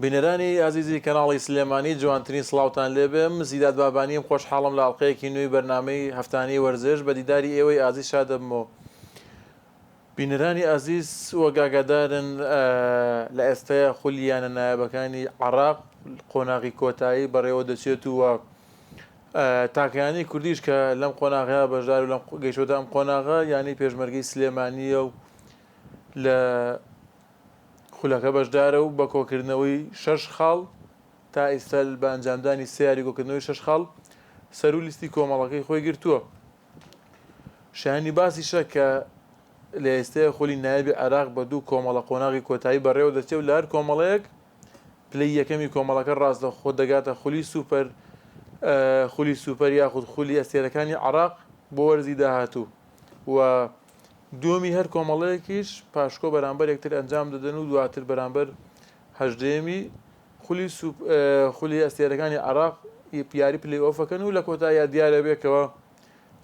بینەرانی ئازیزی کەناڵی سلێمانی جوانترین سڵاوتان لێبێ مزیدات بابانیم خۆشحاڵم لە ئاڵلقەیەکی نوێی بەرنامەی هەفتانەی وەرزش بە دیداری ئێوەی ئازیز شاد دەبمەوە. بینەرانی ئازیز وەگاگادارن لە ئێستەیە خولیانە نایەبەکانی عێراق قۆناغی کۆتایی بەڕێوە دەچێت و تاکەیانی کوردیش کە لەم قۆناغەیە بەشدار و لەم گەیشتوتە ئەم قۆناغە یعنی پێشمەرگەی سلێمانیە و لە خولەکە بەشدارە و بە کۆکردنەوەی 6 خاڵ تا ئێستا بە ئەنجامدانی سیاری کۆکردنەوەی 6 خاڵ سەر و لیستی کۆمەڵەکەی خۆی گرتووە. شایانی باسیشە کە لە ئێستەیە خولی نایبی عێراق بە دوو کۆمەڵە قۆناغی کۆتایی بەڕێوە دەچێت و لە هەر کۆمەڵەیەک پلەی یەکەمی کۆمەڵەکە ڕاستەخۆ دەگاتە خولی سوپەر یاخود خولی ئەستێرەکانی عێراق بۆ وەرزی داهاتوو و دووەمی هەر کۆمەڵەیەکیش پاشکۆ بەرامبەر یەکتر ئەنجام دەدەن و دواتر بەرامبەر هەژدەیەمی خولی ئەستێرەکانی عێراق پیاری پلەی ئۆفەکەن و لە کۆتاییە دیارە بێکەوە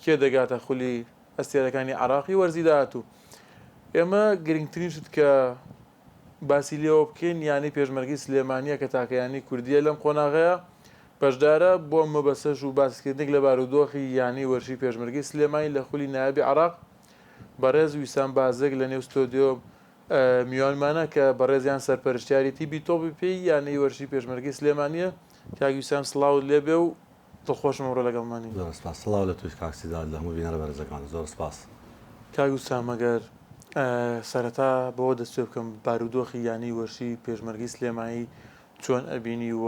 کێ دەگاتە خولی ئەستێرەکانی عێراقی وەرزی داهاتوو. ئێمە گرنگترین شت کە باسی لێەوە بکەین یانی پێشمەرگەی سلێمانیە کە تاکەیانی کوردیە لەم قۆناغەیە بەشدارە بۆ مەبەسەش و باسکردنێک لە بارودۆخی یانی وەرشی پێشمەرگەی سلێمانی لە خولی نایبی عێراق بەڕێز ویسام بازێک لە نێو ستۆدیۆ میوانمانە کە بەڕێزیان سەرپەرشتیاری تیبی تۆپی پێی یانەی وەرشی پێشمەرگەی سلێمانیە کاک ویسام سڵاوت لێبێ و دڵخۆشم ئەمڕۆ لەگەڵمانی. زۆر سپاس. سڵاو لە توی کاکسیداد لە هەموو بینەرە بەرزەکان. زۆر سپاس. کاک ویسام ئەگەر سەرەتا بەوە دەستێ بکەم بارودۆخی یانی وەرشی پێشمەرگەی سلێمانی چۆن ئەبینی و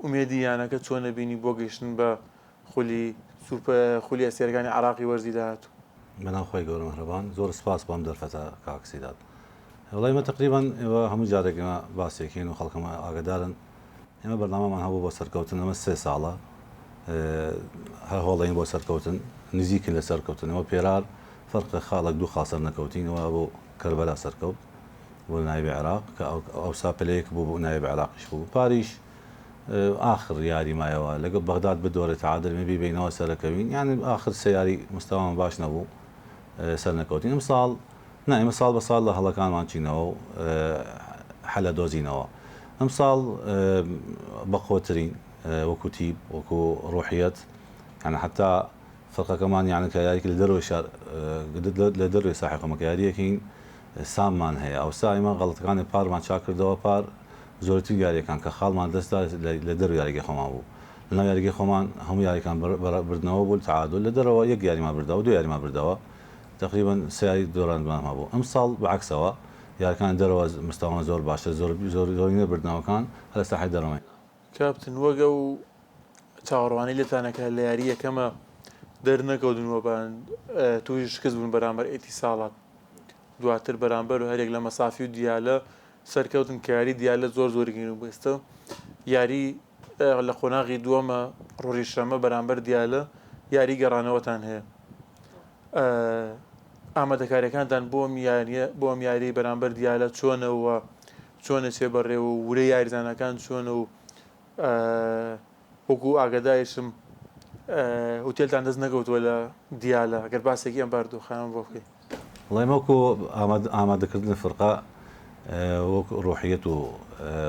ئومێدی یانەکە چۆن ئەبینی بۆ گەیشتن بە خولی ئەستێرەکانی عێراقی وەرزی داهاتوو. بەناوخۆی گەورە مەهرەبان زۆر سپاس بۆم دەرفەتە کاکسیداد. وڵای مە تقریبان ئێوە هەموو جارێکمە باسێکین و خەڵکەمە ئاگدارن ئێمە بەرنامەمان هەبوو بۆ سەرکەوتن ئەمە 3 ساڵە هەر هۆڵین بۆ سەرکەوتن نزیکن لە سەرکەوتنەوە پێرار فەرقە خاڵک دوو خاڵ سەر نەکەوتینەوە بۆ کەربەلا سەرکەوت بۆ نایبی عێراق کە ئەوسا پلەیەک بوو بۆ نایبی عێراقیش بوو پاریش آخر یاری مایەوە لەگەڵ بەغداد بدۆرێت عادل مێبی بینەوە سەرەکەوین یانی آخر سەیاری مستەوام باش نەبوو سەر نەکەوتین ئەمساڵ ئێمە ساڵ بە ساڵ لە هەڵەکانمان چینەوە و حەلە دۆزینەوە ئەمساڵ بەقۆترین وەکو تیب وەکو ڕوحیەت یعنی حتا فەرقەکەمان یعنی کە یاریکە لە دەروی شار لە دەروی ساحی خۆمەکەیاریەکەین ساممان هەیە ئەوسا ئێمە غەڵەتەکانی پارمان چاکردەوە پار زۆرترین یاریەکان کە خاڵمان دەستدا لە دەروی یاریگەی خۆمان بوو لەناو یاریگەی خۆمان هەموو یاریەکان بردنەوە بوو تعادل لە دەرەوە یەک یاریمان بردەوە و دو یاریمان بردەوە تقریبا سیاری دۆڕاندمان هەبوو ئەمساڵ بەعکسەوە یاریەکان دەرەوە مستەوان زۆر باشە زۆرینە بردنەوەکان هەر لە ساحەی دەرەوەی. کاپتن وەگە و چاوەڕوانی لێتانەکە لە یاری یەکەمە دەرنەکەوتنەوە بان توی شکست بوون بەرامبەر ئێتیساڵات دواتر بەرامبەر و هەرێک لە مەسافی و دیالە سەرکەوتن کە یاری دیالە زۆرگین و بێستە یاری لە قۆناغی دووەمە ڕۆژی شەمە بەرامبەر دیالە یاری گەڕانەوەتان هەیە ئامادەکاریەکانتان بۆم یاری بەرامبەر دیالە چۆنەوە چۆنە چێ بەڕێ و ورەی یاریزانەکان چۆنە و وەکو ئاگدایشم هوتێلتان دەست نەکەوتووە لە دیالە ئەگەر باسێکی ئەم باردۆخانە بۆ بکەیت. وڵای وەکو ئامادەکردن فرقە وەکو ڕۆحیەت و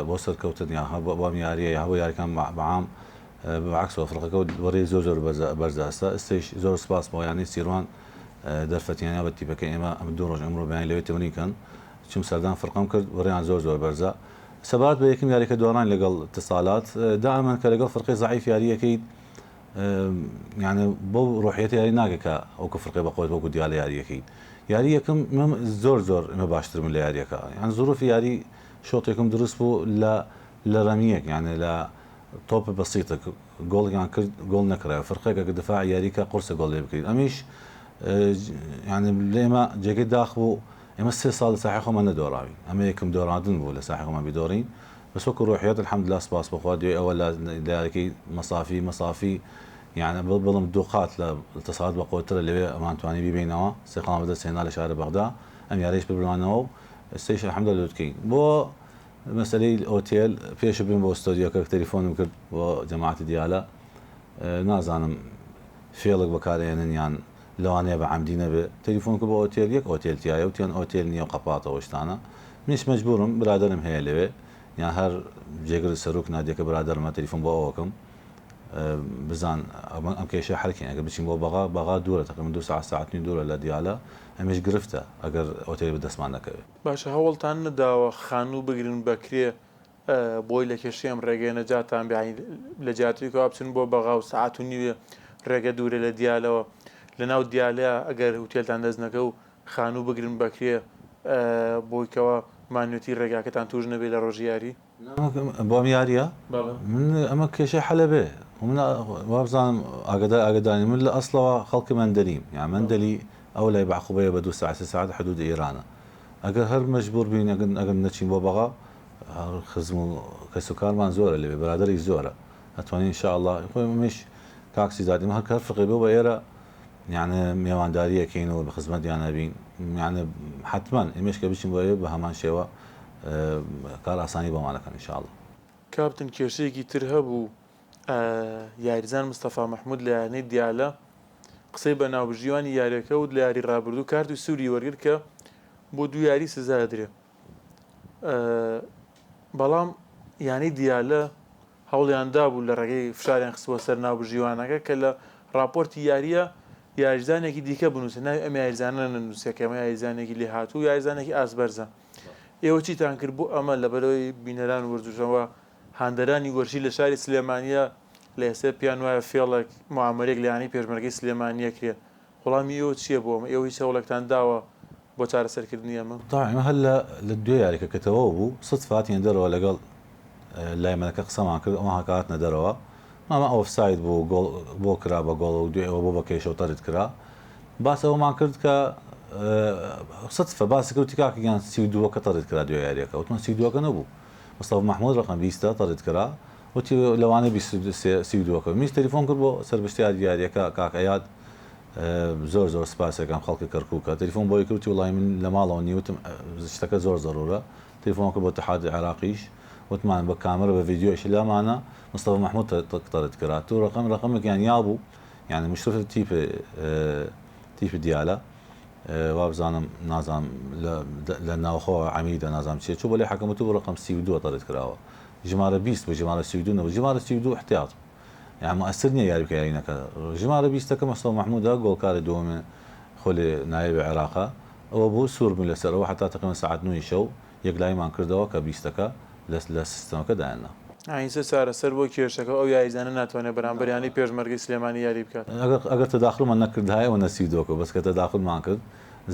بۆ سەرکەوتن یا بۆم یاریە یا هەبوو یاریەکان بەعام بەعکسەوە فرقەکە وەرەی زۆر بەرزاستە ئستێش زۆر سپاس بۆ یانی سیروان دەرفەتیانیا بە تیپەکە ئێمە ئەم دوو ڕۆژ ئەمڕۆ بەیان لەوێ تێونیکەن چیم سەردان فرقەم کرد وەڕیان زۆر بەرزە سەبات بە یەکەم یاریەکە دۆڕان لەگەڵ اتصالات دائما کە لەگەڵ فرقی ضعیف یاریەکەیت یعنی بۆ ڕۆحیەتی یاری ناگەکە ئەوکە فرقی بەخۆت وەکو دیالە یاریەکەیت یاری یەکەم زۆر ئمە باشتر من لە یاریەکە یان زوروفی یاری شۆتێکم دروست بوو لە ڕەمیەک یعنی لە تۆپە بەسیتە گۆڵیان کرد گۆڵ نەکرا فرقێکە کە دفاع یاریکە قورسە گۆڵ لێ بکەیت ئەمیش یعنی لێمە جێگەی داخ بوو ئێمە 3 ساڵ لە ساحی خۆمان نەدۆڕاوین ئەمە یەکەم دۆڕاندن بوو لە ساحی خۆمان بیدۆڕین بەس وەکو ڕۆحیەت الحەمدولله سپاس بەخوا دوێ ئەوە لە یاریەکەی مەسافی یعنی بڵم دوو قات لە اتصالات بەقۆترە لەوێ ئەمان توانی بیبینەوە سێقام بەدەست هێنا لە شارە بەغدا ئەم یاریش ببرمانەوە و ئێستاش الحەمدولله لێ بکەین بۆ مەسەلەی ئۆتێل پێش بین بۆ ستۆدیۆکە تەلیفۆنم کرد بۆ جەماعەتی دیالە نازانم فێڵک بەکارهێنن یان لەوانەیە بە عەمدی نەبێ تەلیفۆن کرد بۆ ئۆتێل یەک ئۆتێل تایە وتیان ئۆتێل نییە و قەپاتەوە شتانە منیش مەجبورم برادەرم هەیە لەوێ یان هەر جێگر سەرۆک نادیەکە برادەرمە تەلیفۆن بۆ ئەوەکەم بزان ئەم کێشە حەلکەین ئەگەر بچین بۆ بەغا دوورە تقریبا 2 ساعت دوورە لە دیالە ئەمەش گرفتە ئەگەر ئۆتێل بەدەستمان نەکەوێت. باشە هەوڵتان نەداوە خانوو بگرن بەکرێ بۆی لە کێشەیەم ڕێگەی نەجاتان لە جاتویکەوە بچن بۆ بەغا و ساعت و نیوێ ڕێگە دوورە لە دیالەوە لە ناو دیالەیە ئەگەر هوتێلتان دەست نەکە و خانوو بگرن بەکرێ بۆیکەوە مانوێتی ڕێگاکەتان توش نەبێت لە ڕۆژیاری بۆم یاریە من ئەمە کێشەی حەلە بێ من وابزانم ئاگدانی من لە ئەسڵەوە خەڵکی مەندەلیم یان مەندەلی ئەو لای بەعقوبەیە بە 2 ساعت حدود ئێرانە ئەگەر هەر مەجبور بین ئەگەر نەچین بۆ بەغا خزم و کەسوکارمان زۆرە لەوێ برادری زۆرە ئەتوانین ئینشاءالله خۆی مش کاکسی زادیم هەر کار فقی بۆ بە ئێرە یعنی میێوانداریەکەینەوە بە خزمەتیان نەبین یعنی حتما ئێمەش کە بچین بۆ ئێوە بە هەمان شێوە کار ئاسانی بۆمانەکەن ئینشاءالله. کاپتن کێشەیەکی تر هەبوو یاریزان مستەفا مەحموود لە یارنەی دیالە قسەی بە ناوبژیوانی یاریەکە و لە یاری ڕابردوو کارتی سووری وەرگر کە بۆ 2 یاری سزا درێ بەڵام یانی دیالە هەوڵیاندا بوو لە ڕێگەی فشاریان خستوە سەر ناوبژیوانەکە کە لە راپۆرتی یاریە یاریزانێکی دیکە بنووسە ناوی ئەم یاریزانە ننووسەکەمە یاریزانێکی لێ هاتوو یاریزانێکی ئاسبەرزە ئێوە چیتان کرد بۆ ئەمە لەبەرەوەی بینەران وەرزشەوە هاندەرانی وەرشی لە شاری سلێمانیە لە ئێستا پیان وایە فێڵێک معاملەیەک لەیانی پێشمەرگەی سلێمانیە کرێ وەڵامی ئێوە چییە بۆ ئەمە ئێوە هیچ هەوڵێکتان داوە بۆ چارەسەرکردنی ئەمە؟ ئەمە هەر لە 2 یاریکەکەتەوە بوو سەد فاتیان دەرەوە لەگەڵ لایمەنەکە قسەمان کرد ئەوە هاکاتنە دەرەوە ئەمە ئۆفساید بوو بۆ کرا بە گۆڵ و دوێەوە بۆ بە کێشەوە تەرت کرا باسەوەمان کرد کە سەدفە باسی کەوتی کاکەیان 32کە تەڕێت کرا دوێ یاریەکە وتمان 32کە نەبوو مستەفا مەحموود ڕقم 20 تەڕێت کرا وتی لەوانە 32کە میش تەلیفۆن کرد بۆ سەربەشتیار یاریەکە کاک ئەیاد زۆر سپاسەکەم خەڵکی کەرکووکە تەلیفۆن بۆی کردی وڵای من لە ماڵەوە نیوتم شتەکە زۆر زەرورە تەلیفۆن کرد بۆ اتحادی عێراقیش وتمان بە کامەرە بە ڤیدیۆیشی لامانە مستەفا مەحموود تەڕێت کرا تو ڕقمێکیان یابوو یعنی مشرف تیپی دیالە وابزانم نازانم لە ناوخۆ عەمیدە نازانم چێ چوو بە لێ حەکەمەوە بۆ ڕقم 32 تەڕێت کراوە ژمارە 20 بۆ ژمارە 32 نەبوو ژمارە 32 احتیاط يعني مؤثر نییە یاریکەیەکە ژمارە 20کە مەستەفا مەحموودە گۆڵکاری دووەمێ خۆ لێ نایب عێراقا ئەوە بوو سووربوون لەسەرەوە حتا تقریبا ساعت 9 شەو یەکلایمان کردەوە کە 20کە لە سیستەمەکە دایاننا ئاینسە چارەسەر بۆ کێشەکە ئەو یاریزانە ناتوانێت بەرامبەریانی پێشمەرگەی سلێمانی یاری بکات ئەگەر تەداخڵمان نەکردایەوە نەسیدۆکە بەس کە تەداخڵمان کرد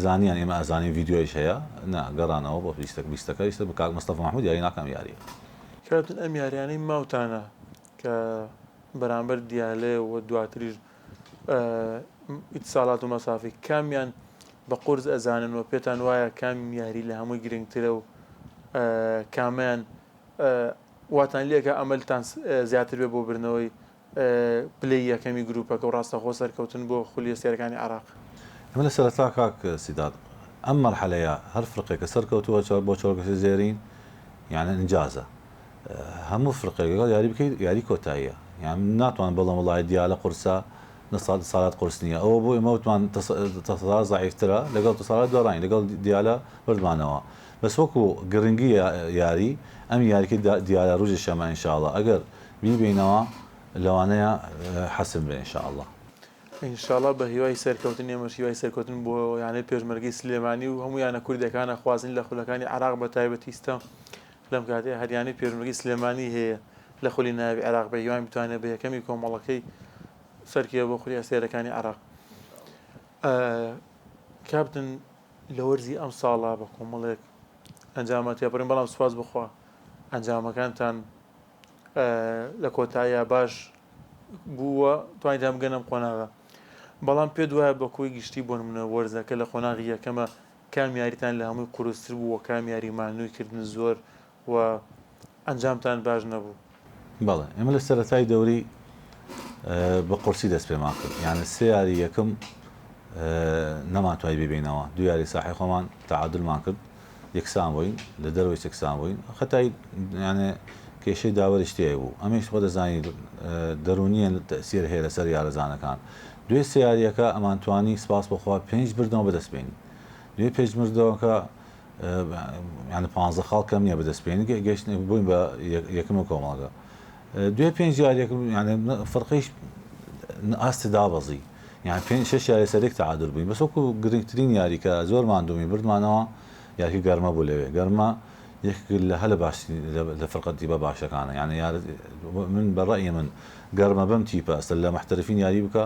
زانیان ئێمە ئەزانین ڤیدیۆیش هەیە گەڕانەوە بۆ 20کە ئیستا بە کاک مستەفا مەحموود یاری ناکەم یاریە کاتن ئەم یاریانەی ماوتانە کە بەرامبەر دیالێ و دواتریش ئیتساڵات و مەسافی کامیان بە قورس ئەزانن و پێتان وایە کام یاری لە هەمووی گرنگترە و کامیان واتان لێکە ئەمەلتان زیاتر بێ بۆ برنەوەی پلەی یەکەمی گروپەکە و ڕاستەخۆ سەرکەوتن بۆ خولیەستێرەکانی عێراق ئەمە لە سەرەتا کاک سیداد ئەم مەرحەلەیە هەر فرقێکە سەرکەوتووە بۆ چۆرگەسی زێرین یعنی ئینجازە هەموو فرقێک یاری بکەیت یاری کۆتاییە یعنی ناتوان بەڵام وڵای دیالە قورسە ساڵات قورس نییە ئەوە بۆ ئێمەوتمان تەسەڵات زعیفترە لەگەڵ تەسەڵات دۆڕین لەگەڵ دیالە بردمانەوە بەس وەکو گرنگی یاری ئەم یاریکی دیالە ڕۆژی شەمە ئینشاءڵڵا ئەگەر بیبینەوە لەوانەیە حەسم بێ ئینشاءڵڵا ئینشاءڵڵا بە هیوای سەرکەوتن ئێمەش هیوای سەرکەوتن بۆ یانەی پێشمەرگەی سلێمانی و هەموویانە کوردەکانە خوازن لە خولەکانی عێراق بە تایبەتیستە لەم کاتەیە هەریانی پێشمەرگەی سلێمانی هەیە لە خولی ناوی عێراق بە هیوای بتوانێت بە یەکەمی کۆمەڵەکەی سەرکێ بۆ خولی ئەسێرەکانی عێراق کاپتن لە وەرزی ئەم ساڵا بە کۆمەڵێک ئەنجامە تێپەڕین بەڵام سوپاس بخوا ئەنجامەکانتان لە کۆتاییە باش بووە توانیتان بگەنم قۆناغا بەڵام پێ دوایە بە کۆی گشتی بۆ نمونە وەرزەکە لە قۆناغی یەکەمە کامیاریتان لە هەمووی قورستر بوو و کامیاری مانوویکردن زۆر و ئەنجامتان باش نەبوو بەڵێ ئێمە لە سەرەتای دەوری بە قورسی دەست پێمان کرد یعنی سێ یاری یەکەم نەماتوای ببینەوە دو یاری ساحی خۆمان تعادلمان کرد یەکسان بووین لە دەروی یەکسان بووین خەتای یعنی کێشەی داوەریشتەیە بوو ئەمەش خۆ دەزانی دەرونیە تەسیر هەیە لەسەر یارەزانەکان دوێ سیاریەکە ئەمانتوانی سپاس بخوا 5 بردەوە بەدەست بێنین دوێ پێش مردەوەکە يعني 15 خاڵ کەم نییە بەدەستپێنی گەشت بووین بە یەکەمە کۆمەڵگە دوێ 5 يعني فەرقیش ئاستی دابەزی يعني 5-6 یاری سەرێک تعادل بووین بەس وەکو گرنگترین یاری کە زۆر ماندومی بردمانەوە یاکی گەرمە بوو لەوێ گەرمە یەک لە هەلە باشی لە فەرقەت تیپە باشەکانە يعني من بەڕەئی من گەرمە بەم تیپە ئەستە لە محتەرفین یاری بکە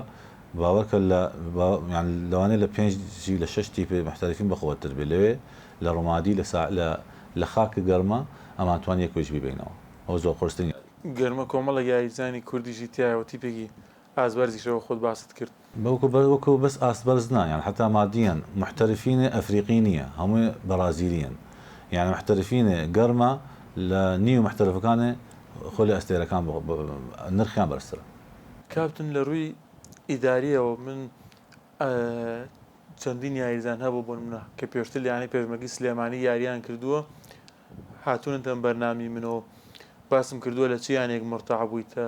باوەڕکە يعني لەوانەیە لە 5 لە 6 تیپی محتەرفین بەخۆتر بێ لەوێ لە ڕۆمادی لە خاکە گەرمە ئەمان توان یەکۆش ببینەوە ئەو زۆر قرستنی گەرمە کۆمەڵە یاریزانی کوردیشی تایەوە تیپێکی ئازبەرزیشەوە خۆت باست کرد وەکو بەس ئاسبەرز نا يعني حتى ماديا محترفين افريقيين هم برازيليين يعني محترفين گەرمە لە نیو محترفەکانە خۆلی ئەستێرەکان نرخیان بەرزترە کاپتن لە ڕووی ئیداریەوە من چەندین یاریزان هەبوو بۆ منە کە پێشتر لەیانی پێشمەرگی سلێمانی یاریان کردووە هاتوونەتەن بەرنامی منەوە باسم کردووە لە چیانێک مرتاح بوویتە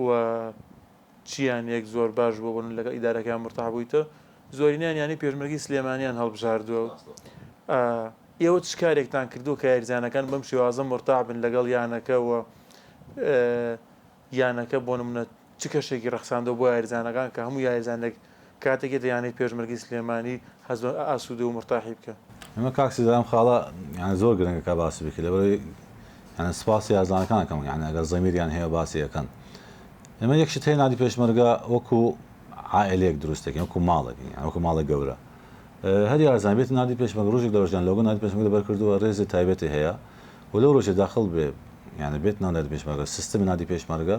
و چیانێک زۆر باش بۆ بوون لەگە ئیدارەکان مرتاح بوویتە زۆرینیان ینی پێشمەرگی سلێمانیان هەڵبژاردووە ئێوە چ کارێکتان کردو کە یاریزانەکان بەم شێوازە مرتاح بن لەگەڵ یانەکەەوە یانەکە بۆ نمونە چ کەشێکی ڕەخساندەوە بۆ یاریزانەکان کە هەموو یاریزانێک کاتێکێت یانەی پێشمەرگی سلێمانی هەز ئاسوودە و مرتاحی بکە ئەمە کاکسیدام خاڵە يعني زۆر گرنگەکە باسی بکە لەبەرەوەی يعني سپاسی یاریزانەکانەکەم يعني ئەگەر زەمیریان هەیە باسی یەکەن ئەمە یەکشت هەیە نادی پێشمەرگە وەکو عائلەیەک دروستێکی وەکو ماڵێکی يعني وەکو ماڵە گەورە هەر یاریزان بێت نادی پێشمەرگە ڕۆژێک لەڕۆژیان لۆگۆ نادی پێشمەرگە بەرکردووە ڕێزی تایبەتی هەیە و لەو ڕۆژێ داخل بێ يعني بێت ناو نادی پێشمەرگە سیستەمی نادی پێشمەرگە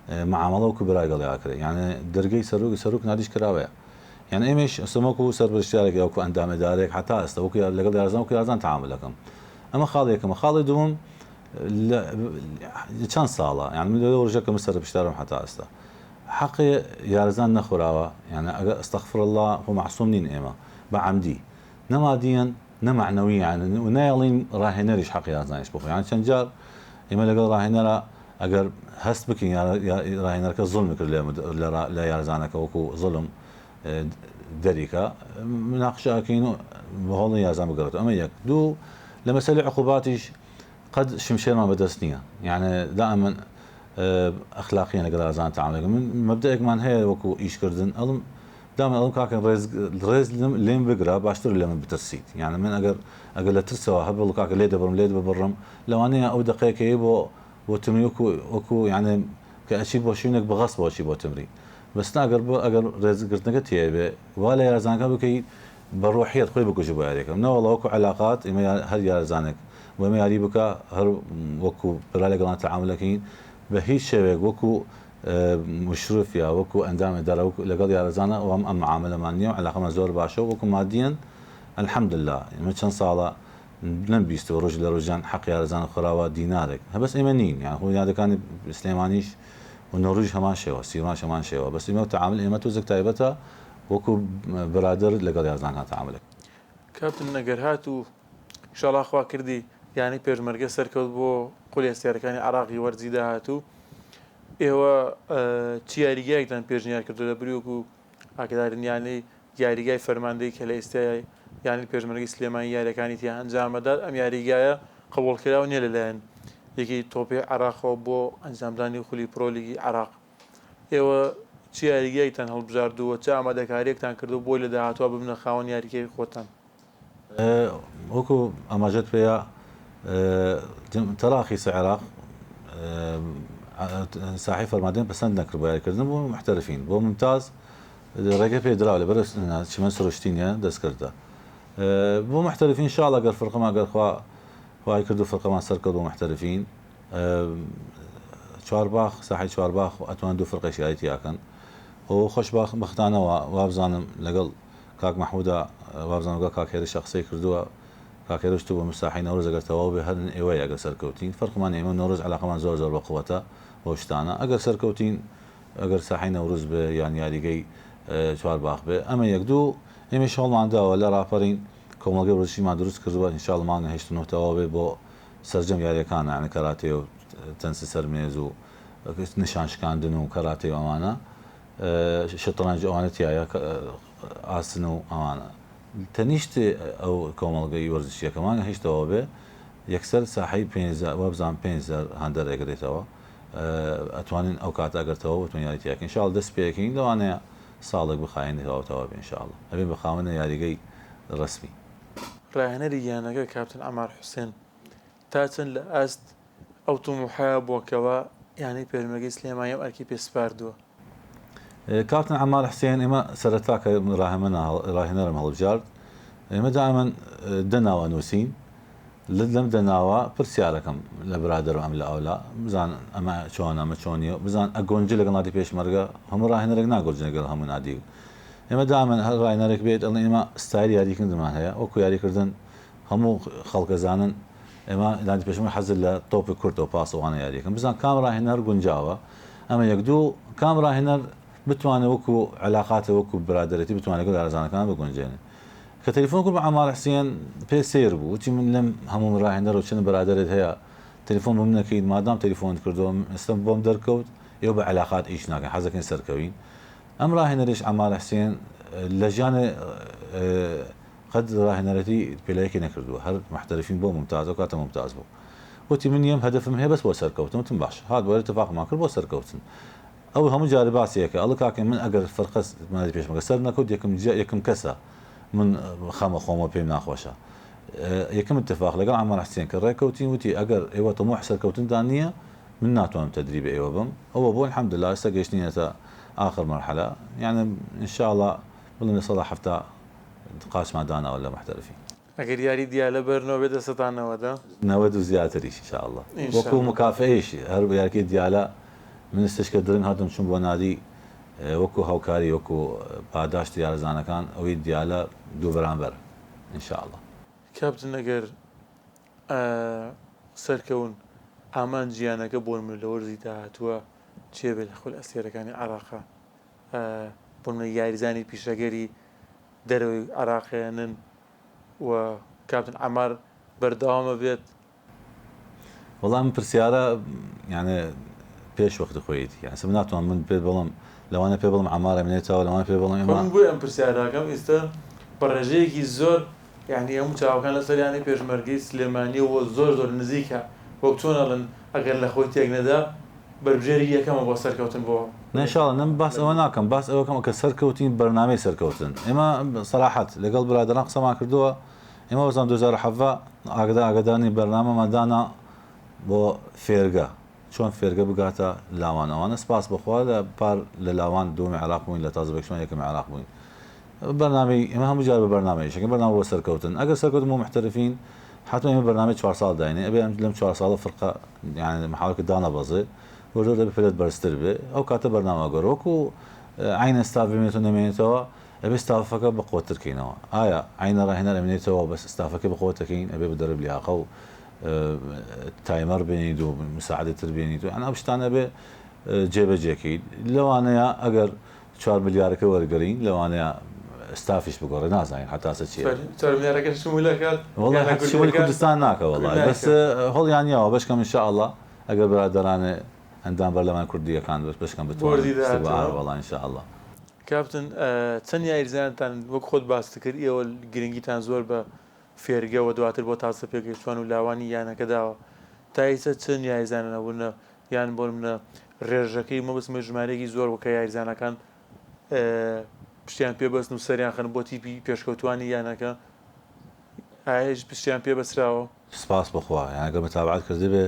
معاملە وەکو برای گەڵیاکرێ يعني دەرگەی سەرۆک نادیش کراوەیە يعني ئێمەش سمەکو سەرپەرشتیارێک وەکو ئەندامەدارێک حتا ئێستا وەکو لەگەڵ یاریزان وەکو یاریزان تعامل دەکەم ئەمە خاڵ یەکەمە خاڵی دووەم چەند ساڵە يعني من لەو ڕۆژێکە سەرپەرشتیارم حتا ئێستا حەقی یاریزان نەخوراوە يعني ئەگەر ئەستەغفر الله هو معصوم نین ئێمە بەعەمدی نەمادیەن نەمعنەوی يعني ونایڵین ڕاهێنەریش حەقی یاریزانیش بخۆ يعني چەند جار ئێمە لەگەڵ ڕاهێنەرە ئەگەر هەست بکەین ڕاهێنەرەکە زوڵمی کرد لە یاریزانەکە وەکو زوڵم دەریکە مناقشەکەین و بەهۆڵی یاریزان بگەڕێتەوە ئەمە یەک دوو لە مەسەلەی عقوباتیش قەد شمشێرمان بەدەست نییە يعني دائما ئەخلاقیان لەگەڵ یاریزان تعامل دەکەم من مەبدەیەکمان هەیە وەکو ئیشکردن ئەڵم دائما ئەڵم کاکە ڕێز لێم بگرە باشتر لە من بترسیت يعني من ئەگەر لە ترسەوە هەبڵ کاکە لێ دەبڕم لێ ببڕم لەوانەیە ئەو دقەیەکەی بۆ تمری وەکو يعني کە ئەچی بۆ شوێنێک بەغەست بۆچی بۆ تمری بەستا ئەگەر ڕێزگرتنەکە تێبێ وا لە یاریزانەکە بکەی بە ڕۆحیەت خۆی بکوژی بۆ یاریەکەم نەوەڵە وەکو علاقات ئێمە هەر یاریزانێک وەمە یاری بکە هەر وەکو برا لەگەڵان تعاملەکەین بە هیچ شێوێک وەکو مشروف یا وەکو ئەندامێدارە لەگەڵ یاریزانە ئەم معاملەمان نییە و علاقەمان زۆر باشە وەکو مادیەن الحەمدلله ئێمە چەند ساڵە نەم بیستەوە ڕۆژ لە ڕۆژیان حەق یاریزانە خۆراوە دینارێک هەبەس ئێمە نین يعني خۆ یادەکانی سلێمانیش و نۆڕژ هەمان شێوە سیماش هەمان شێوە بەس ئێمە تعامل ئێمە تۆزێک تایبەتە وەکو برادر لەگەڵ یاریزانەکان تعاملێک کاپتن نەگەر هات و ئینشاڵڵا خوا کردی یانی پێشمەرگە سەرکەوت بۆ قولی ئەستێرەکانی عێراقی وەرزی داهاتوو ئێوە چی یاریگایەکتان پێشنیار کردو لە بریوەکو ئاگدارن یانی یاریگای فەرماندەی کە لە ئێستای یانی پێشمەرگی سلێمانی یاریەکانی تیا ئەنجامەدات ئەم یاریگایە قبوڵکراو نییە لەلایەن یەکی تۆپی عێراقەوە بۆ ئەنجامدانی خولی پرۆلیگی عێراق ئێوە چی یاریگایەکتان هەڵبژاردووە چ ئامادەکاریەکتان کردو بۆی لە داهاتوە ببنە خاوەن یاریگای خۆتان وەکو ئاماژەت پێەیە تەراخی عێراق ساحی فەرماندەیان پەسەند نەکرد بۆ یاریکردن بۆ محتەرفین بۆ ممتاز ڕێگە پێدراوە لەبەر چیمە سرۆشتینە دەستکردە بۆ محتەرفین ئینشاڵڵا گەر فەرقەمان گەرخوا خوای کرد و فەرقەمان سەرکەوت بۆ محتەرفین چوارباخ ساحی چوارباخ ئەتوان دوو فەرقێکی یاریتیاکەن و خۆشبەختانەوە وابزانم لەگەڵ کاک مەحموودە وابزانم لەگەڵ کاک هێرش قسەی کردووە کاک هێرش تو بە مساحی نەورۆز ئەگەر تەواو بێ هەر ئێوەی ئەگەر سەرکەوتین فەرقمان ئێمە نەورۆز عەلاقەمان زۆر زۆر بەقووەتە بۆ شتانە ئەگەر سەرکەوتین ئەگەر ساحی نەورۆز بێ یان یاریگەی چوارباخ بێ ئەمە یەک دوو ئێمە شەڵمانداوە لە ڕاپەڕین کۆمەڵگەی ورزشیمان دروست کردووە ئینشاڵڵا مانگە هێشتنەوە تەواو بێ بۆ سەرجەم یاریەکانە یعنی کەراتێ و تەنسی سەرمێز و نیشانشکاندن و کەراتێ و ئەوانە شەترەنج ئەوانە تایە ئاسن و ئەوانە تەنیشت ئەو کۆمەڵگەی وەرزشیەکەمان هیچتەوە بێ یەکسەر ساحەی 5,000 هەندەر ئەگرێتەوە ئەتوانین ئەو کات ئەگرتەوە بتوان یاریتیاکەین شاڵ دەست پێەکەین لەوانەیە ساڵێک بخایێنێتەوەتەوە بێ ئینشاءڵڵا ئەبێ بە خاوەنە یاریگەی ڕسمی ڕاهێنەری یانەکە کاپتن ئەمار حوسێن تا چەند لە ئەست ئەو توموحەیە بۆکەوە یانەی پێرمەگەی سلێمانیە ئەرکی پێسپاردووە کاپتن عمار حسێن ئێمە سەرەتا کە ڕاهێنەرم هەڵبژارد ئێمە دائما دەناوە نووسین لەم دەناوە پرسیارەکەم لە برادەر ئەم لە ئەولا بزان ئەمە چۆن ئەمە چۆنیە بزان ئەگۆنجی لەگەڵ نادی پێشمەرگە هەموو ڕاهێنەرێک ناگۆنج لەگەڵ هەموو نادی ئێمە دامن هەر ڕاهێنەرێک بێت ئەڵێ ئێمە ستایل یاریکردمان هەیە وەکو یاریکردن هەموو خەڵکەزانن ئێمە نادی پێشمەرگ حەزر لە تۆپی کورت و پاسەوانە یاریەکەم بزان کام ڕاهێنەر گونجاوە ئەمە یەک دوو کام ڕاهێنەر بتوانێت وەکو علاقاتە وەکو برادەرەتی بتوانێت لە ئارزانەکان بگونجێنێت کە تەلیفۆن کرد بە عەمار حسێن پێ سیر بوو وتی من لەم هەموو ڕاهێنەر و چەند برادەرت هەیە تەلیفۆن بۆم نەکەیت مادام تەلیفۆنت کردەوە ئێستا بۆم دەرکەوت ئێوە بە علاقات ئیش ناکەن حەزەکەن سەرکەوین ئەم ڕاهێنەریش عەمار حسێن لە ژیانێ قەت ڕاهێنەرەتی پێلایەکی نەکردووە هەر محتەرفین بۆ ممتاز و کاتە ممتاز بوو وتی من یەم هەدەفم هەیە بەس بۆ سەرکەوتن وتم باش هات بۆ اتفاقمان کرد بۆ سەرکەوتن ئەو هەموو جارە باسیەکە ئەڵە کاکە من ئەگەر فەرقەس نادی پێشمەرگە سەر نەکەوت یەکم کەسە من خەمە خۆمە پێم ناخۆشە یەکەم اتفاق لەگەڵ عەمار حسێن کە ڕێکەوتین وتی ئەگەر ئێوە تەموح سەرکەوتنتان نییە من ناتوانم تەدریبە ئێوە بم ئەوە بۆ الحەمدلله ئێستا گەیشتینەتە آخر مرحلە يعني إن شاء الله بڵێن صلاح هەفتە قاچمان داناوە لە محتەرفین ئەگەر یاری دیالە بەرنەوە بێت دەستتانەوەدا 90 و زیاتریش إن شاء الله وەکو مکافئەیش هەر یارکی دیالە من استشکە درن هاتم چون بۆ نادی وەکو هاوکاری وەکو پاداشتی یارزانەکان ئەوەی دیالە دوو بەرامبەر إن شاء الله کاپتن ئەگەر سەرکەون ئامان گیانەکە بۆ من لە وەرزی داهاتووە چێ بێت لە خۆل ئەسیرەکانی عێراقا بۆ منە یاریزانی پیشەگەری دەرەوەی عێراقیانن و کاپتن عەمار بەردەوامە بێت وەڵام من پرسیارە یعنی پێش وەختی خۆیەتی یعنی سم ناتوان من پێ بڵم لەوانە پێ بڵم عەمارە منێتەوە لەوانە پێ بڵم من بۆ ئەم پرسیارەکەم ئێستا بە ڕێژەیەکی زۆر یعنی هەموو چاوەکان لەسەریانی پێشمەرگەی سلێمانیەوە زۆر نزیکە وەک چۆن ئەڵێن ئەگەر لە خۆی تێک نەدا بەربژێری یەکەمە بۆ سەرکەوتن بۆ نشاڵ نم باس ئەوە ناکەم باس ئەوەکەم کە سەرکەوتین بەرنامەی سەرکەوتن ئێمە سەراحەت لەگەڵ برادران قسەمان کردووە ئێمە وەزان 2007 ئاگدانی بەرنامەمەدانا بۆ فێرگە چۆن فێرگە بگاتە لاوانەوانە سپاس بخوا لە پار لە لاوان دومی عێراق بووین لە تازەبەکشمان یەکەمی عێراق بووین بەرنامەی ئێمە هەموو جار بە بەرنامەیەشەکە بەرنامە بۆ سەرکەوتن ئەگەر سەرکەوتن بۆ محتەرفین حتما ئێمە بەرنامەی 4 ساڵ داینێ ئەبێ لەم 4 ساڵە فرقە یعنی محاولەکە دانەبەزێ وەرزە دەبێت پێلت بەرزتر بێ ئەو کاتە بەرنامە گەۆر وەکو عینە ستاف بمێنێتەوە نەمێنێتەوە ئەبێ ستافەکە بەقوترکەینەوە ئایا عینە ڕاهێنەر ئەمێنێتەوە بەس ستافەکە بەقوتەکەین ئەبێ بە دەرب لیاقە و تایمەر بێنیت و مساعدەتر بێنیت و ئەو شتانە بێ جێبەجێکەیت لەوانەیە ئەگەر 4 ملیارەکە وەرگرین لەوانەیە ستافیش بگۆڕێ نازانین حتاسە چیە کوردستان ناکە وەڵای بەس هەڵیانیەوە بەشکەم إن شاء الله ئەگەر برادەرانێ ئەندام بەرلەمان کوردیەکان بەشکەم بتوانین إن شاء الله کاپتن چەند یاریزانتان وەک خۆت باست کرد ئێوە گرنگیتان زۆر بە فێرگەوە دواتر بۆ تاسە پێگەیشتوان و لاوانی یانەکە داوە تایسە چەند یاریزانەبوونە یان بۆ منە ڕێژەکەی مەبستمە ژمارەیەکی زۆر وەکە یاریزانەکان پشتیان پێبەستن و سەریان خن بۆ تیپی پێشکەوتوانی یانەکە ئاهێش پشتیان پێبەسراوە سپاس بخوا یانەگەر متابعات کردی بێ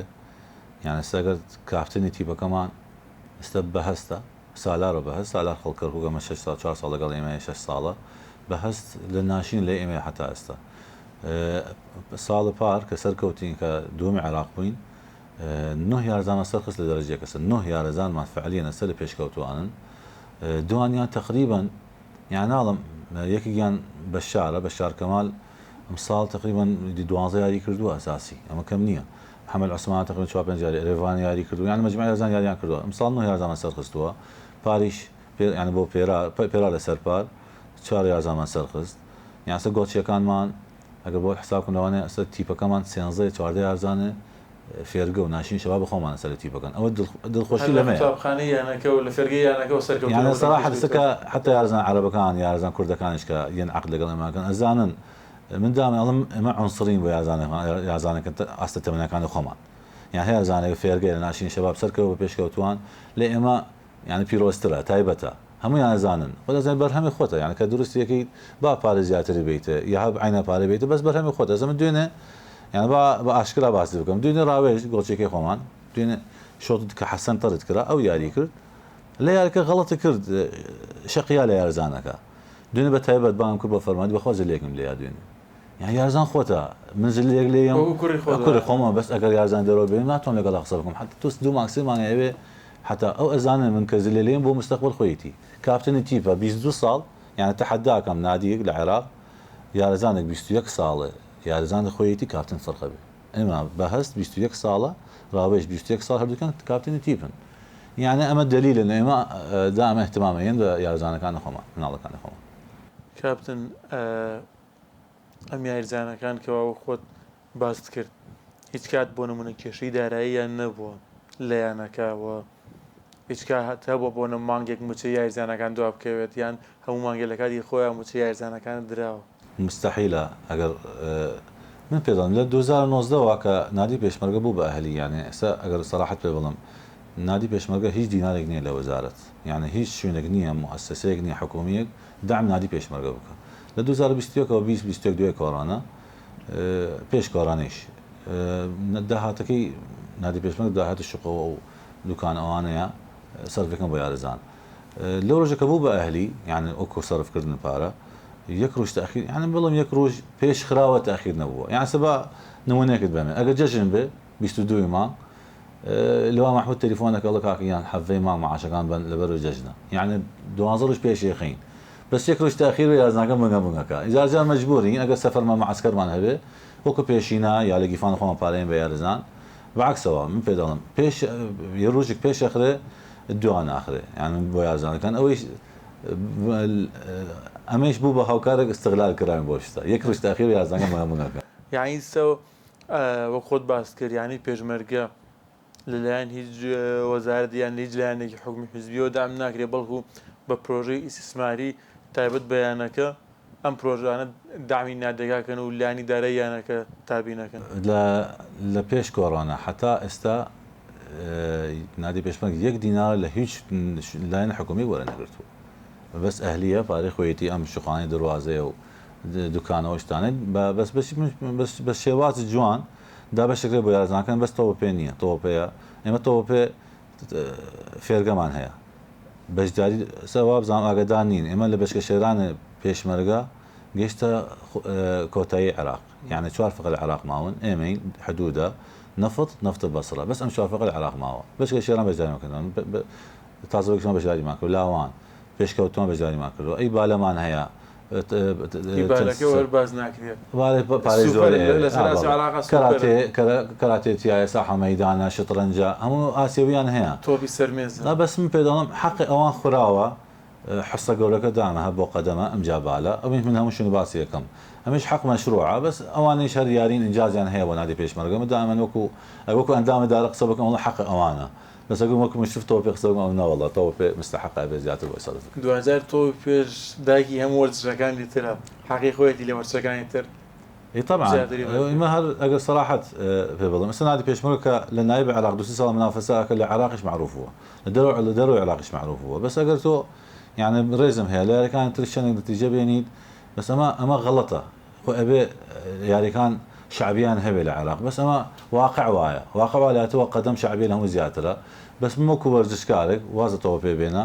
یان ئێستاگەر کافتنی تیپەکەمان ئێستا بەهەستە سالارە بەهەست سالار خەڵکرد وگەمە 6 ساڵ 4 ساڵ لەگەڵ ئێمە 6 ساڵە بەهەست لە ناشین لە ئێمە حتا ئێستا ساڵە پار کە سەرکەوتین کە دومی عێراق بووین 9 یارزانە سەرخست لە دەرەجەکەسە 9 یارزانمان فعلیەنە سەر لە پێشکەوتوانن دوانیان تقریبا یان ناڵم یەکێکیان بەشار کەمال ئەمساڵ تقریبا 12 یاری کردووە ئەساسی ئەمە کەم نییە محەممەد عوسمان تقریبا 4 یاری ڕێوان یاری کردو یان مەجموعە یارزان یاریان کردووە ئەمساڵ 9 یارزانە سەرخستووە پاریش یعنی بۆ پێرا لە سەرپار 4 یارزانمان سەرخست یانسە گۆچیەکانمان ئەگەر بۆ حساب کردنەوەیە ئەستا تیپەکەمان 13 14 یارزانێ فێرگە و ناشین شەباب خۆمانە سەرەتی بکەن ئەوە دڵخۆشی لە لەمەیە قوتابخانەی یانەکە و لە فێرگەی یانەکە و سەرکەوتن یانە سەراحەت سەکە حتا یارزان عەرەبەکان یارزان کوردەکانیش کە یەن عەقد لەگەڵ ئەماکەن ئەزانن من دائما ئەڵم ئێمە عنسرین بۆ یازانەکە ئاستە تەمەنەکانی خۆمان یان هەیە زانێک فێرگەی لە ناشین شەباب سەرکەوە بە پێشکەوتوان لێ ئێمە یعنی پیرۆسترە تایبەتە هەمویان ئەزانن خۆدەزانێت بەرهەمی خۆتە یعنی کە دروستیەکەی با پارە زیاتری بیتە یا هەب عینە پارە بیتە بەس بەرهەمی خۆتە ئەزە من دوێنێ یعنی بە ئاشکرا باسی بکەم دوێنێ ڕاوێژ گۆڵچێکی خۆمان دوێنێ شۆت کە حەسەن تەڕت کرا ئەو یاری کرد لە یاریکە غەڵەتی کرد شەقیا لە یارزانەکە دوێنێ بە تایبەت بام کرد بە فەرمانی بەخوا زلێکم لێ یا دوێنێ یان یارزان خۆتە من زلێک لێم کوڕی خۆمە بەس ئەگەر یارزان دەرەوە بێن ناتوان لەگەڵ قسە بکەم حتا توس دوو ماکسیمانە ئەوێ حتا ئەو ئەزانن من کە زلێ لێم بۆ مستەقبل خۆیەتی کاپتنی تیپە 22 ساڵ یعنی تەحەداکەم نادیەک لە عێراق یارزانێک 21 ساڵە یارزان خۆیەتی کاپتن سەرخە بێ ئێمە بە هەست 21 ساڵە ڕاوێژ 21 ساڵ هەردووکان کاپتنی تیپن یعنی ئەمە دلیلن ئێمە دائما احتمامەیەن بە یارزانەکانی خۆمان مناڵەکانی خۆمان کاپتن ئەم یارزانەکان کەوا خۆت باست کرد هیچ کات بۆ نمونە کێشەی داراییان نەبووە لە یانەکەوە هیچ کات هەتا بۆ نە مانگێک موچە یارزانەکان دوا بکەوێت یان هەموو مانگێ لە کاتی خۆیان موچە یارزانەکان دراوە مستحیلە ئەگەر من پێدەڵم لە 2019 کە نادی پێشمەرگە بوو بە ئەهلی یانێ ئێستا ئەگەر سەراحەت پێ بڵم نادی پێشمەرگە هیچ دینارێک نییە لە وەزارەت یعنی هیچ شوێنێک نییە مؤسسەیەک نییە حکوومیەک دام نادی پێشمەرگە بکە لە 2021 دوای کۆڕانە پێش کۆڕانیش داهاتەکەی نادی پێشمەرگ داهاتە شقەوە و دوکان ئەوانەیە سەرفەکەم بۆ یارزان لە ڕۆژەکە بوو بە ئەهلی یعنی ئەو سەرفکردن پارە یەک ڕۆژ تاخیر یعنی بڵم یەک ڕۆژ پێش خراوە تاخیر نەبووە یعنی سەبا نمونەیەکت بێنێ ئەگەر جەژن بێ 22 مانگ لەوا محمود تەلیفۆنەکە ئەڵە کاکیان حەڤەی مانگ معاشەکان بن لەبەر جەژنە یعنی 12 ڕۆژ پێش یەخین بەس یەک ڕۆژ تاخیر یازناکە بنگەکە ئیجازیان مەجبورین ئەگەر سەفەرمان معسکەرمان هەبێ وەکو پێشینە یا لە گیفان خۆمان پارەیان بە یارزان بەعکسەوە من پێ دەڵم پێش یە ڕۆژێک پێش ئەخرێ دوان ئاخرێ یعنی بۆ یارزانەکان ئەوەی ئەمەش بوو بە هاوکارێک استغلال کراین بۆ شتە یەک ڕۆژ تاخیر یارزانەکە بنگەکە یعنی وە خۆت باس کرد یعنی پێشمەرگە لەلایەن هیچ وەزارەت یان هیچ لایەنێکی حکومی حیزبیەوە دام ناکرێت بەڵکو بە پرۆژەی ئیسیسماری تایبەت بەیانەکە ئەم پرۆژانە دامی نادەگاکەن و لانی دارەیانەکە تابینەکەن لە پێش کۆڕانە حتا ئێستا نادی پێشمەرگ 1 دینار لە هیچ لایەن حکومی وەرنەگرتووە بەس ئەهلیە پارەی خۆیەتی ئەم شوخانەی دروازەیە و دوکانەوە شتانێت بە شێوازی جوان دا بەشێکرێت بۆ یارزانەکان بەس تۆوە پێ نییە تۆوە پێەیە ئێمە تۆوە پێ فێرگەمان هەیە بەشداری سەوا بزانام ئاگادار نین ئێمە لە بەشکە شێرانە پێشمەرگە گەیشتە کۆتایی عێراق یعنی 4 فقە لە عێراق ماون ئێمەی حدودە نەفت بەسڕە بەس ئەم 4 فقە لە عێراق ماوە بەشکە شێران بەشداریمەکردن تازەوەکیشمان بەشداریمان کرد لاوان پێشکەوتمان بەشداریمان کردەوە ئەی بالەمان هەیە کەراتێتیایە ساحە مەیدانە شترەنجە هەموو ئاسیویان هەیە تۆپی سەرمێز بەس من پێ دەڵم حەقی ئەوان خوراوە حسە گەورەکە دامەها بۆ قەدەمە ئەمجا بالە ئەوش من هەموو شوێنی باسی یەکەم ئەمەش حەق مەشروعە بەس ئەوانەی شەر یارین ئینجازیان هەیە بۆ نادی پێشمەرگە دائما وەکو ئەندامەدارە قسە بکەم وڵە حەقی ئەوانە بەس ئەگەر وەکو مشتەوە پێ قسە بکەم ئەو نەوەڵڵا تەوە پێ مستحەقە بێ زیاتر بۆ سەرف 2000 تۆ پێش داگی هەموو وەرزشەکانی ترە حەقی خۆیەتی لە وەرزشەکانی تر طبعا ئێمە هەر ئەگەر سەراحەت پێ بڵێم ئێستا نادی پێشمەرگە کە لە نایب عێراق 2 ساڵ منافەسەکە لە عێراقیش معروفووە لە دەرەوەی عێراقیش معروفووە بەس ئەگەر تۆ يعني ڕێزم هەیە لە یاریەکان تر شتێک نەتیجە بێنیت بەس ئەمە غەڵەتە خۆ ئەبێ یاریەکان شعبیان هەبێ لە عێراق بەس ئەمە واقع وایە واقع وایەتەوە قەدەم شعبی لە هەموو زیاترە بەس من وەکو وەرزشکارێک وازەتەوە پێ بێنە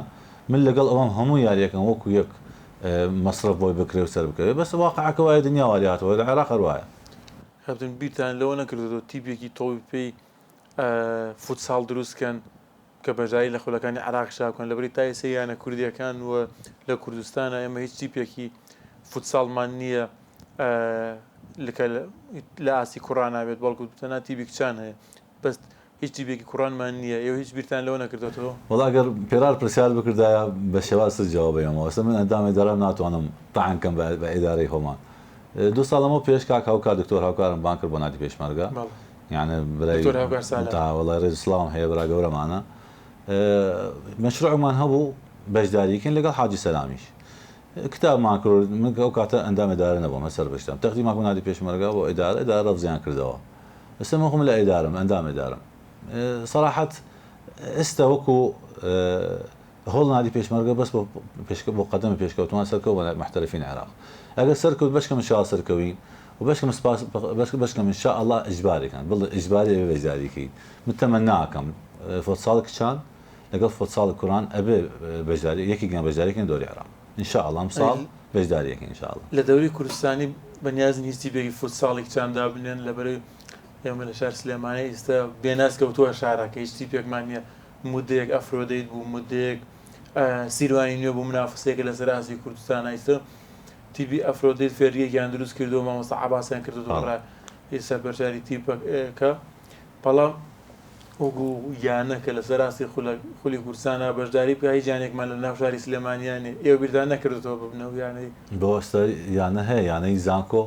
من لەگەڵ ئەوەم هەموو یاریەکەم وەکو یەک مەصرف بۆی بکرێ و سەر بکەوێت بەس واقعەکە وایە دنیا والیاتەوە لە عێراق هەروایە کاپتن بیرتان لەوە نەکردەوە تیپێکی تۆی پێی فوتساڵ دروستکەن کە بەژایی لە خولەکانی عێراق شاکەن لە بەری تایسە یانە کوردیەکان و لە کوردستانە ئێمە هیچ تیپێکی فوتساڵمان نییە لە ئاسی کوڕان نابێت بەڵکو تەنها تیپی کچان هەیە بەس هیچ تیپێکی کوڕانمان نییە ئێوە هیچ بیرتان لەوە نەکردێتەوە وەڵا ئەگەر پێرار پرسیار بکردایە بە شێوازتر جوابەیەمەوە ئەستا من ئەندامی دەرام ناتوانم تاعانکەم بە ئیدارەی خۆمان 2 ساڵەمەوە پێش کاک هاوکار دکتۆر هاوکارم بان کرد بۆ نادی پێشمەرگە يعني دكتور هاوكار سالم والله رئيس السلام هي برا جورا معنا مشروع من هبو بجداري كان لقى حاجي سلاميش كتاب معكر من اوقات اندام اداره نبو مسر بشتم تقديم معكم هذه بيش مرقه واداره رفزيان كردوا اسمهم لا اداره اندام اداره صراحه استوكو هول نادي بيش مرقه بس بيش مقدمه بيش كوتمان سركو محترفين العراق اجل سركو باش ان شاء الله سركوين وباش كم سباس باش كم ان شاء الله اجباري كان بالله اجباري بجداري كي متمناكم فوتسالك كان لقى فوتسال القران ابي بجداري يكي كان بجداري كان دوري العراق ان شاء الله مصال بجداري يكي ان شاء الله لدوري كردستاني بنيازن هيستي بيجي فوتسالك كان دابنين لبري يوم الشهر سليماني است بيناس كوتوا شعرك هيستي بيك مانيا مديك افروديت بو مديك سیروانی نوێ بۆ منافسەیەکە لەسەر ئاسی کوردستان ئایستا تیبی ئەفرۆدیت فێریەکیان دروست کردو مامۆستا عەباسیان کردوڕە ئێستا بەرچاری تیپەکە بەڵام وەگو یانەکە لەسەر ئاسی خولی کوردستانە بەشداری بکە هیچ یانێکمان لە ناو شاری سلێمانیانێ ئێوە بیردان نەکردوەوە ببنەوە یانەی بۆ ئێستا یانە هەیە یانەی زانکۆ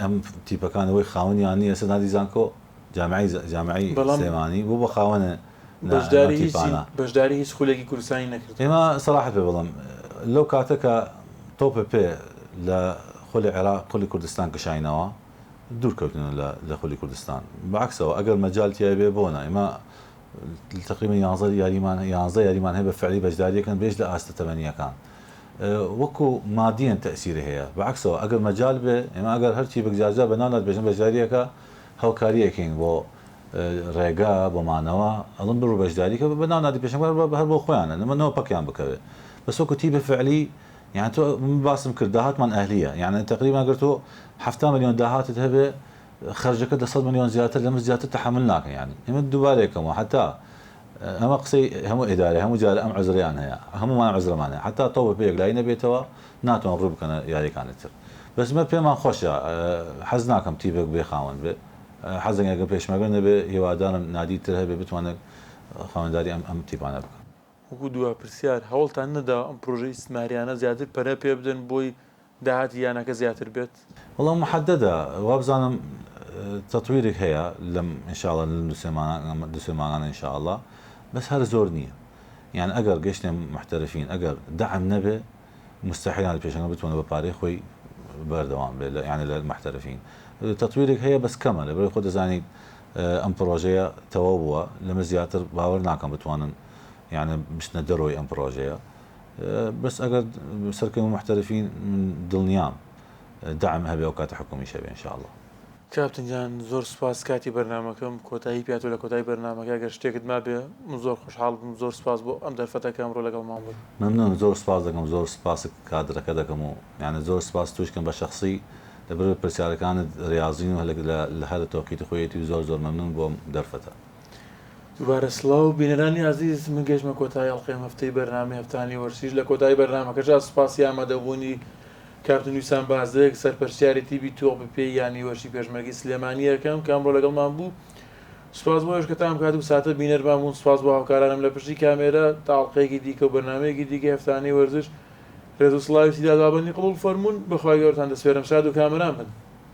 ئەم تیپەکانەوەی خاوەن یانی ئێستا نادی زانکۆ جامعی سلێمانی بۆ بە خاوەنە بەشداری هیچ خولێکی کوردستانی نەکرد ئێمە سەراحەت پێ بڵم لەو کاتەکە تۆپە پێ لە خولی عێراق خولی کوردستان کشاینەوە دوورکەوتنە لە خولی کوردستان بەعکسەوە ئەگەر مەجال تیا بێ بۆنە ئێمە تقریبا 11 یاریمان هەیە بە فعلی بەشداریەکەن بێژ لە ئاستە تەمەنیەکان وەکو مادیەن تەئسیری هەیە بەعکسەوە ئەگەر مەجال بێ ئێمە ئەگەر هەرچی بەگجارجا بەناونات بێژن بەشداریەکە هەوکاریەکەین بۆ ڕێگا بۆمانەوە ئەڵم بڕ بەشداریکە بەناو نادی پێشنگار هەر بۆ خۆیانە نەوە پەکیان بکەوێت بەس وەکو تیبە فعلی يعني تو باسم کرد داهاتمان ئەهلیە يعني تقریبا ئەگەر تۆ 7 ملیۆن داهاتت هەبێ خەرجەکە 100 ملیۆن زیاتر لەمە زیاتر تەحمل ناکەن يعني ئێمە دووبارێکەوە حتا ئەمە قسەی هەموو ئیدارە هەموو جارە ئەم عەزریان هەیە هەموومان عەزرەمان هەیە حتا تۆ بە پێیەک لای نەبێتەوە ناتوان ڕوو بکەنە یاریەکانتر بەس مە پێمان خۆشە حەز ناکەم تیبێک بێ خاوەن بێ حەزێک ئەگەر پێشمەگەر نەبێ هێوادارم نادیتر هەبێ بتوانێت خاوەنداری ئەم تیپانە بکەن وەکو دووە پرسیار هەوڵتان نەدا ئەم پرۆژەی ئیسماریانە زیاتر پەرە پێ بدەن بۆی داهاتی یانەکە زیاتر بێت وەڵام محەددە وابزانم تەطویرێک هەیە لەم ئینشاءڵڵا لە دووسێمانانە ئینشاءڵڵا بەس هەر زۆر نییە یان ئەگەر گەشتێ محتەرفین ئەگەر دەعم نەبێ مستحیلان پێشەنگە بتوانە بە پارەی خۆی بەردەوام بێت یعنی لە محتەرفین تەطویرێک هەیە بەس کەمە لەبەرەوەی خۆ دەزانیت ئەم پرۆژەیە تەواو بووە لەمە زیاتر باوەڕ ناکەم بتوانن يعني بشنا دروي ام بروجيا بس اقعد سركم محترفين من دڵنیام دعم هەبێ ئەو کاتە حکومی شەبێ ان شاء الله کاپتن جان زۆر سپاس کاتی بەرنامەکەم کۆتایی پیاتۆ لە کۆتایی بەرنامەکە ئەگەر شتێکت ما بێ زۆر خۆشحاڵ بم زۆر سپاس بۆ ئەم دەرفەتەکە ئەمڕۆ لەگەڵمان بوویت مەمنون زۆر سپاس دەکەم زۆر سپاس کادرەکە دەکەم و يعني زۆر سپاس توشکم بە شخصی لەبەر پرسیارەکانت ریاضین و لە هەر تۆقیتی خۆیەتی زۆر مەمنون بۆم دەرفەتە دووبارە سڵاو بینەرانی عزیز من گەشتمە کۆتایی هەڵقەی هەفتەی بەرنامەی هەفتانی وەرزش لە کۆتایی بەرنامەکەشا سوپاسی ئامادەبوونی کاپتن ویسام بازدەیەک سەرپەرشتیاری تیبی تۆپ پێ یانی وەرشی پێشمەرگی سلێمانی یەکەم کە ئەمڕۆ لەگەڵمان بوو سوپاس بۆ ئێشکەتان کات و ساتە بینەرمان بوون سوپاس بۆ هاوکارانم لە پشتی کامێرە تا هەڵقەیەکی دیکە و بەرنامەیەکی دیکە هەفتانەی وەرزش ڕێز و سڵاوی سیدا دابەنی قبوڵ فەرموون بەخوای گەورەتان دەسپێرم شاد و کامەران بن